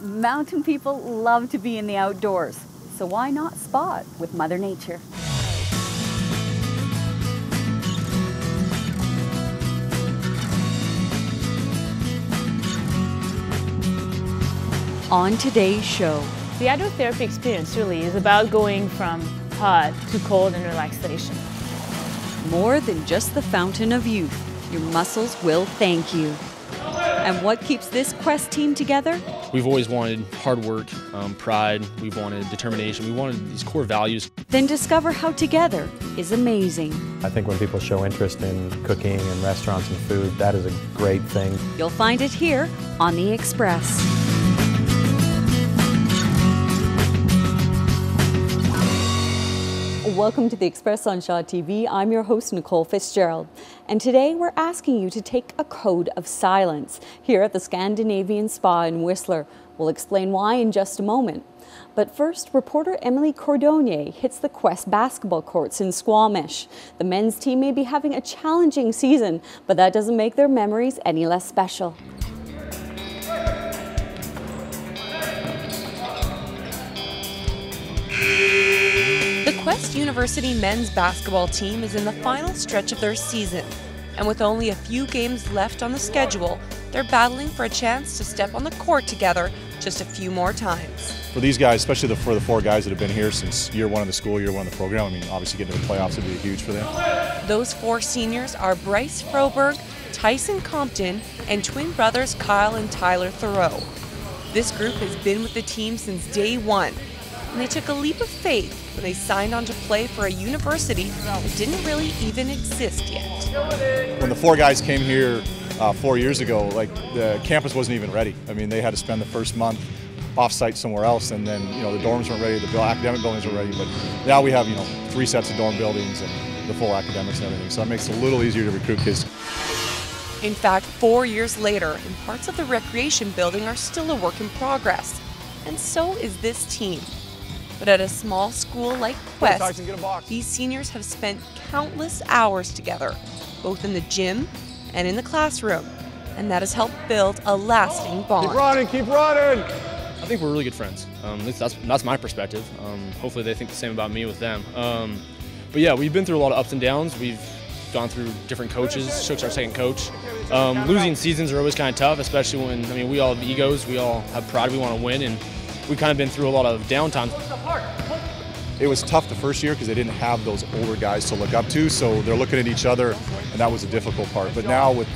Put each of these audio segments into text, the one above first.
Mountain people love to be in the outdoors, so why not spa it with Mother Nature? On today's show, the outdoor therapy experience really is about going from hot to cold and relaxation. More than just the fountain of youth, your muscles will thank you. And what keeps this Quest team together? We've always wanted hard work, pride, we've wanted determination, we wanted these core values. Then discover how together is amazing. I think when people show interest in cooking and restaurants and food, that is a great thing. You'll find it here on The Express. Welcome to The Express on Shaw TV. I'm your host, Nicole Fitzgerald. And today we're asking you to take a code of silence here at the Scandinavian Spa in Whistler. We'll explain why in just a moment. But first, reporter Emily Cordonier hits the Quest basketball courts in Squamish. The men's team may be having a challenging season, but that doesn't make their memories any less special. The Quest University men's basketball team is in the final stretch of their season, and with only a few games left on the schedule, they're battling for a chance to step on the court together just a few more times. For these guys, especially for the four guys that have been here since year one of the school, year one of the program, I mean, obviously getting to the playoffs would be huge for them. Those four seniors are Bryce Froberg, Tyson Compton, and twin brothers Kyle and Tyler Thorau. This group has been with the team since day one, and they took a leap of faith when they signed on to play for a university that didn't really even exist yet. When the four guys came here 4 years ago, like the campus wasn't even ready. I mean, they had to spend the first month off-site somewhere else, and then the dorms weren't ready, the academic buildings were ready. But now we have 3 sets of dorm buildings and the full academics and everything, so it makes it a little easier to recruit kids. In fact, 4 years later, and parts of the recreation building are still a work in progress, and so is this team. But at a small school like Quest, these seniors have spent countless hours together, both in the gym and in the classroom, and that has helped build a lasting bond. Keep running, keep running! I think we're really good friends. That's my perspective. Hopefully they think the same about me with them. But yeah, we've been through a lot of ups and downs. We've gone through different coaches. Shook's our second coach. Losing seasons are always kind of tough, especially when, we all have egos, we all have pride, we want to win, and we've kind of been through a lot of downtime. It was tough the first year because they didn't have those older guys to look up to, so they're looking at each other, and that was a difficult part. But now with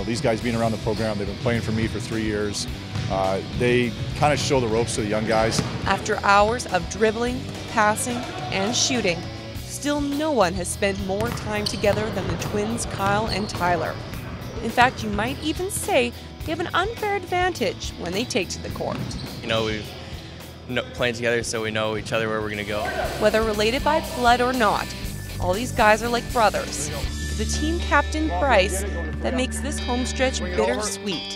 these guys being around the program, they've been playing for me for 3 years. They kind of show the ropes to the young guys. After hours of dribbling, passing, and shooting, still no one has spent more time together than the twins Kyle and Tyler. In fact, you might even say they have an unfair advantage when they take to the court. We've playing together, so we know each other where we're going to go. Whether related by blood or not, all these guys are like brothers. The team captain, Bryce, that makes this home stretch bittersweet.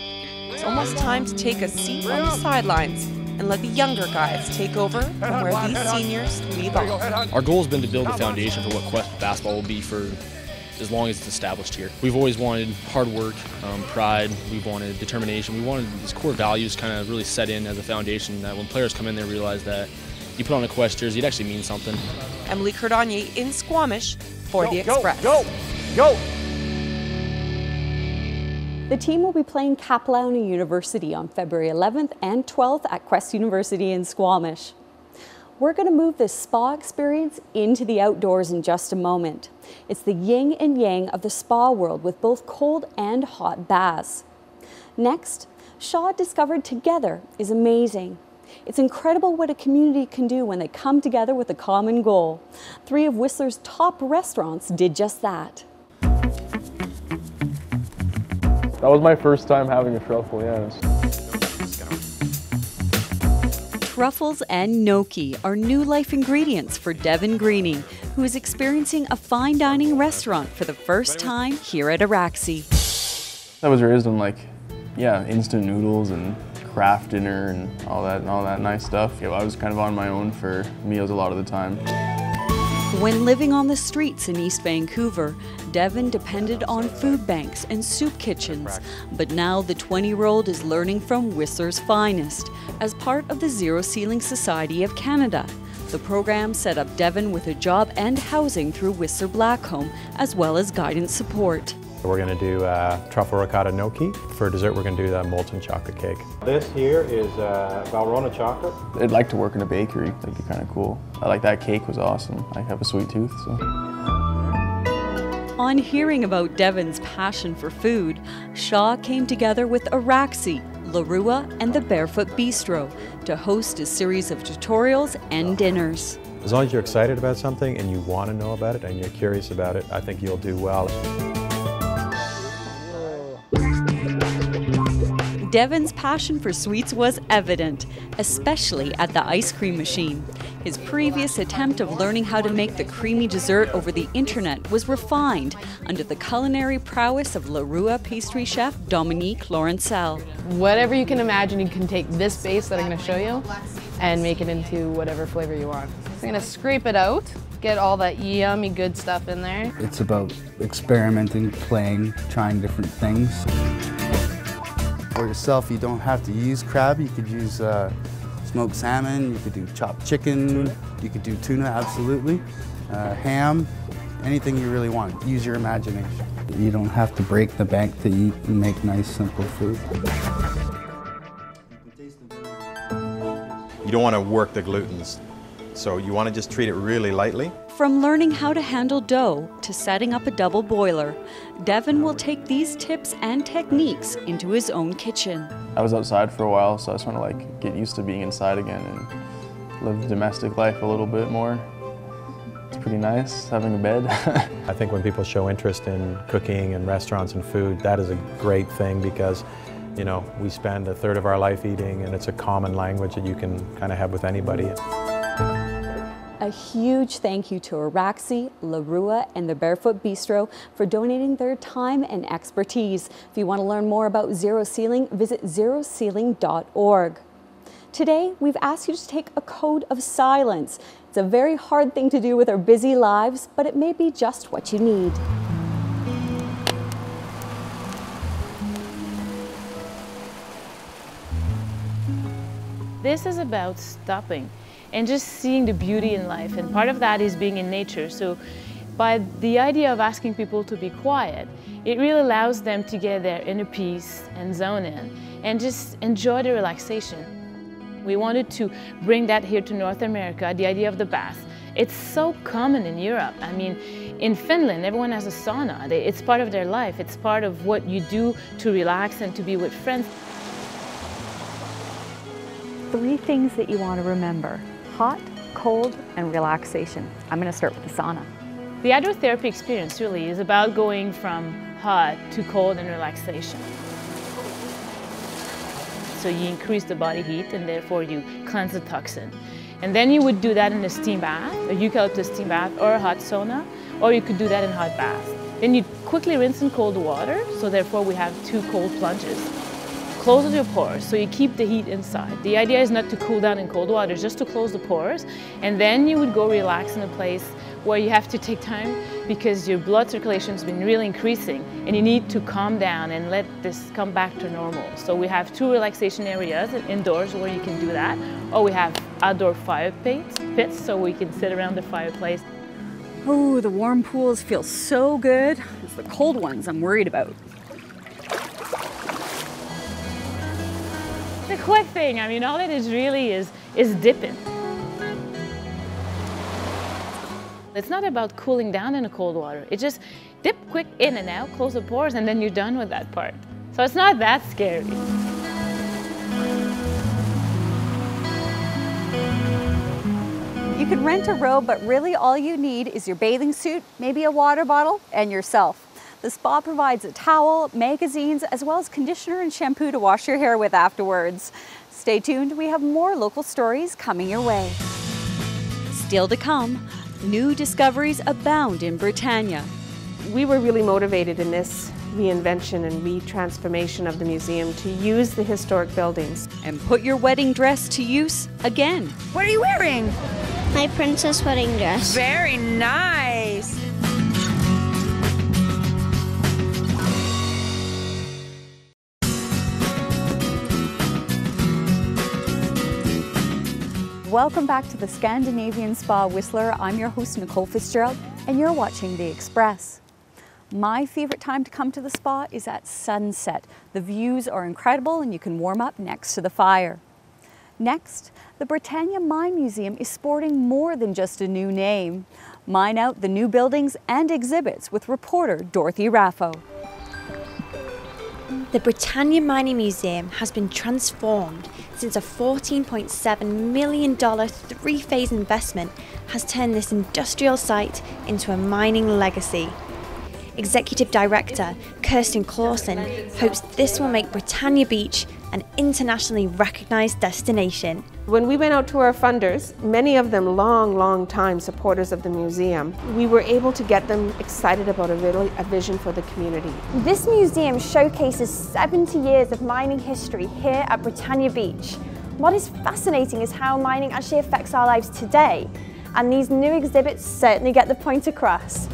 It's almost time to take a seat on the sidelines and let the younger guys take over from where these seniors leave off. Our goal has been to build a foundation for what Quest basketball will be for as long as it's established here. We've always wanted hard work, pride, we've wanted determination, we wanted these core values kind of really set in as a foundation that when players come in they realize that you put on a Quest jersey, it actually means something. Emily Cordonier in Squamish for The Express. Go! The team will be playing Capilano University on February 11th and 12th at Quest University in Squamish. We're going to move this spa experience into the outdoors in just a moment. It's the yin and yang of the spa world with both cold and hot baths. Next, Shaw discovered together is amazing. It's incredible what a community can do when they come together with a common goal. 3 of Whistler's top restaurants did just that. That was my first time having a truffle, yes. Truffles and gnocchi are new life ingredients for Devon Greening, who is experiencing a fine dining restaurant for the first time here at Araxi. I was raised on instant noodles and craft dinner and all that nice stuff. I was kind of on my own for meals a lot of the time. When living on the streets in East Vancouver, Devon depended on food banks and soup kitchens. But now the 20-year-old is learning from Whistler's finest as part of the Zero Ceiling Society of Canada. The program set up Devon with a job and housing through Whistler Blackcomb, as well as guidance support. We're going to do truffle ricotta gnocchi. For dessert, we're going to do the molten chocolate cake. This here is Valrhona chocolate. I'd like to work in a bakery. That'd be kind of cool. I like that cake was awesome. I have a sweet tooth, so. On hearing about Devon's passion for food, Shaw came together with Araxi, Larua, and the Barefoot Bistro to host a series of tutorials and dinners. As long as you're excited about something and you want to know about it and you're curious about it, I think you'll do well. Devon's passion for sweets was evident, especially at the ice cream machine. His previous attempt of learning how to make the creamy dessert over the internet was refined under the culinary prowess of Larua pastry chef Dominique Laurencel. Whatever you can imagine, you can take this base that I'm going to show you and make it into whatever flavor you want. So I'm going to scrape it out, get all that yummy good stuff in there. It's about experimenting, playing, trying different things. For yourself, you don't have to use crab. You could use smoked salmon, you could do chopped chicken, you could do tuna, absolutely. Ham, anything you really want. Use your imagination. You don't have to break the bank to eat and make nice, simple food. You don't want to work the glutens, so you want to just treat it really lightly. From learning how to handle dough to setting up a double boiler, Devon will take these tips and techniques into his own kitchen. I was outside for a while, so I was trying to like get used to being inside again and live domestic life a little bit more. It's pretty nice having a bed. I think when people show interest in cooking and restaurants and food, that is a great thing because, you know, we spend a third of our life eating and it's a common language that you can kind of have with anybody. A huge thank you to Araxi, Larua, and the Barefoot Bistro for donating their time and expertise. If you want to learn more about Zero Ceiling, visit zeroceiling.org. Today, we've asked you to take a code of silence. It's a very hard thing to do with our busy lives, but it may be just what you need. This is about stopping and just seeing the beauty in life, and part of that is being in nature. So by the idea of asking people to be quiet, it really allows them to get their inner peace and zone in and just enjoy the relaxation. We wanted to bring that here to North America, the idea of the bath. It's so common in Europe. I mean, in Finland, everyone has a sauna. It's part of their life. It's part of what you do to relax and to be with friends. 3 things that you want to remember: hot, cold, and relaxation. I'm going to start with the sauna. The hydrotherapy experience really is about going from hot to cold and relaxation. So you increase the body heat and therefore you cleanse the toxin. And then you would do that in a steam bath, a eucalyptus steam bath, or a hot sauna, or you could do that in a hot bath. Then you quickly rinse in cold water, so therefore we have 2 cold plunges. Close your pores, so you keep the heat inside. The idea is not to cool down in cold water, just to close the pores, and then you would go relax in a place where you have to take time because your blood circulation has been really increasing and you need to calm down and let this come back to normal. So we have 2 relaxation areas indoors where you can do that, or we have outdoor fire pits so we can sit around the fireplace. Oh, the warm pools feel so good. It's the cold ones I'm worried about. The quick thing, I mean, all it is really is dipping. It's not about cooling down in the cold water. It's just dip quick in and out, close the pores, and then you're done with that part. So it's not that scary. You can rent a robe, but really all you need is your bathing suit, maybe a water bottle, and yourself. The spa provides a towel, magazines, as well as conditioner and shampoo to wash your hair with afterwards. Stay tuned, we have more local stories coming your way. Still to come, new discoveries abound in Britannia. We were really motivated in this reinvention and retransformation of the museum to use the historic buildings. And put your wedding dress to use again. What are you wearing? My princess wedding dress. Very nice. Welcome back to the Scandinavian Spa Whistler. I'm your host, Nicole Fitzgerald, and you're watching The Express. My favorite time to come to the spa is at sunset. The views are incredible and you can warm up next to the fire. Next, the BRITANNIA Mine Museum is sporting more than just a new name. Mine out the new buildings and exhibits with reporter Dee Raffo. The BRITANNIA Mining Museum has been transformed since a $14.7 million three-phase investment has turned this industrial site into a mining legacy. Executive Director Kristin Clausen hopes this will make Britannia Beach an internationally recognised destination. When we went out to our funders, many of them long time supporters of the museum, we were able to get them excited about a vision for the community. This museum showcases 70 years of mining history here at Britannia Beach. What is fascinating is how mining actually affects our lives today, and these new exhibits certainly get the point across.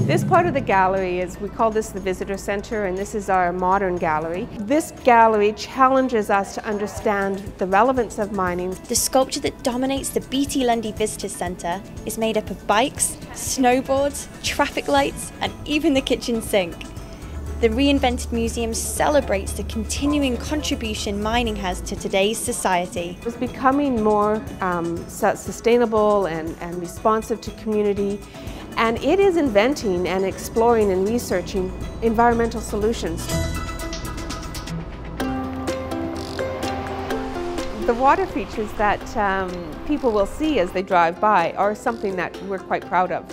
This part of the gallery is, we call this the visitor center, and this is our modern gallery. This gallery challenges us to understand the relevance of mining. The sculpture that dominates the BT Lundy Visitor Centre is made up of bikes, snowboards, traffic lights, and even the kitchen sink. The reinvented museum celebrates the continuing contribution mining has to today's society. It's becoming more sustainable and responsive to community. And it is inventing and exploring and researching environmental solutions. The water features that people will see as they drive by are something that we're quite proud of.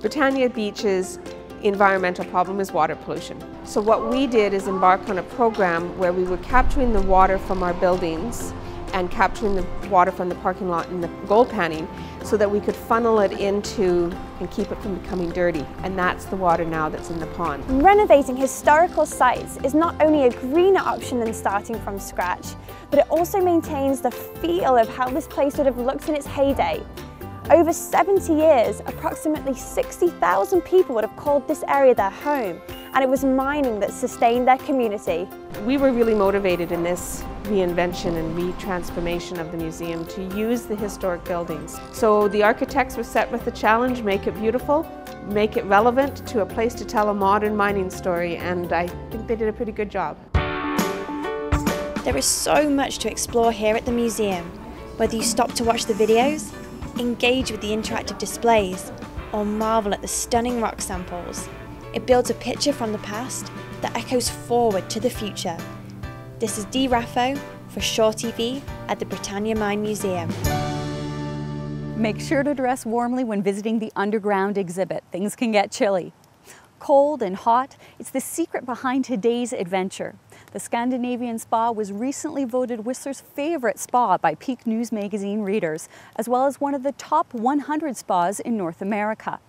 Britannia Beach's environmental problem is water pollution. So what we did is embark on a program where we were capturing the water from our buildings and capturing the water from the parking lot and the gold panning so that we could funnel it into and keep it from becoming dirty. And that's the water now that's in the pond. Renovating historical sites is not only a greener option than starting from scratch, but it also maintains the feel of how this place would have looked in its heyday. Over 70 years, approximately 60,000 people would have called this area their home, and it was mining that sustained their community. We were really motivated in this reinvention and retransformation of the museum to use the historic buildings. So the architects were set with the challenge, make it beautiful, make it relevant to a place to tell a modern mining story, and I think they did a pretty good job. There is so much to explore here at the museum. Whether you stop to watch the videos, engage with the interactive displays, or marvel at the stunning rock samples, it builds a picture from the past that echoes forward to the future. This is Dee Raffo for Shore TV at the BRITANNIA Mine Museum. Make sure to dress warmly when visiting the underground exhibit. Things can get chilly. Cold and hot, it's the secret behind today's adventure. The Scandinavian Spa was recently voted Whistler's favorite spa by Peak News magazine readers, as well as one of the top 100 spas in North America.